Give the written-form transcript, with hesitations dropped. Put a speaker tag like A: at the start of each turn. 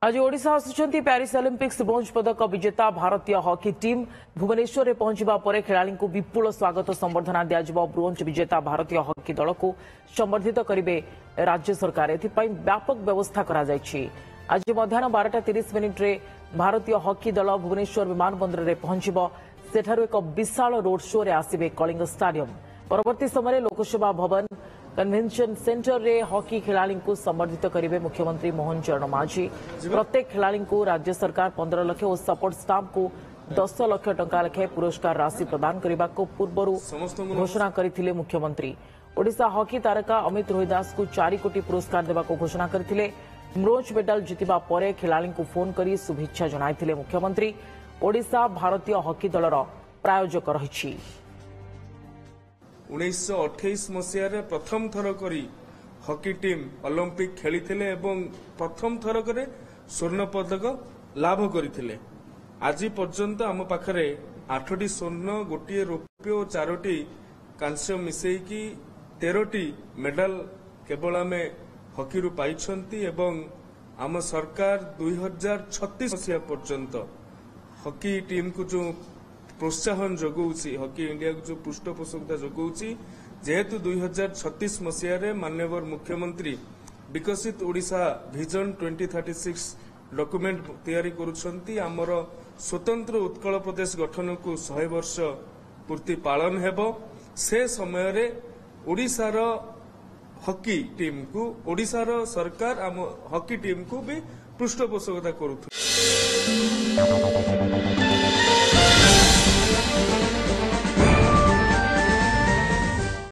A: आज Odisha आसुचंती Paris Olympics bronze पदक विजेता भारतीय हॉकी टीम भुवनेश्वर में पहुंचवा पर खेलाड़ी को विपुल स्वागत संबर्धना दिया। ब्रोंज विजेता भारतीय हॉकी दल को संबर्धित करेंगे राज्य सरकार। एथिपाई व्यापक व्यवस्था करा जायछि। आज मध्याह्न 12:30 भारतीय हॉकी दल भुवनेश्वर विमानबंदर में पहुंचब। सेठारु एक विशाल रोड शो रे आसिबे कलिंग स्टाडियम। परवर्ती समय लोकसभा भवन कन्वेंशन सेंटर रे हॉकी खिलाड़ी को संबर्धित करेंगे मुख्यमंत्री मोहन चरण मांझी। प्रत्येक खिलाड़ी को राज्य सरकार 15 लाख और सपोर्ट स्टाफ को 10 लाख टंका लेखे पुरस्कार राशि प्रदान करने को पूर्व घोषणा करथिले मुख्यमंत्री। ओडिशा हॉकी तारका अमित रोहिदास को 4 कोटी पुरस्कार देवा को घोषणा करथिले। ब्रोंज मेडल जीतिबा परे खिलाड़ी को फोन करी शुभेच्छा जणाइथिले मुख्यमंत्री। ओडिशा भारतीय हॉकी दलर प्रायोजक रहिछि।
B: 1928 मसीह प्रथम थर करी हॉकी टीम ओलंपिक खेली एवं प्रथम थर करे स्वर्ण पदक लाभ करथिले। आज पर्यंत आम पाखरे 8टी स्वर्ण, 1 रौप्य और 4टी कांस्य मिसेकी 13टी मेडल केवल आम हॉकी रु पाइछंती एवं आम सरकार 2036 मसीहा पर्यंत हॉकी टीम को जो प्रोत्साहन जगौची, हॉकी इंडिया को जो पृष्ठपोषकता जगौची, जेहेतु 2036 मसीह माननीय मुख्यमंत्री विकसित ओडिशा विजन 2036 डॉक्यूमेंट तैयारी करुछंती। आमर स्वतंत्र उत्कल प्रदेश गठन को 100 वर्ष पूर्ति पालन हेबो। से समय रे ओडिशार हॉकी टीम को ओडिशार सरकार आम हॉकी टीम को भी पृष्ठपोषकता करुथु।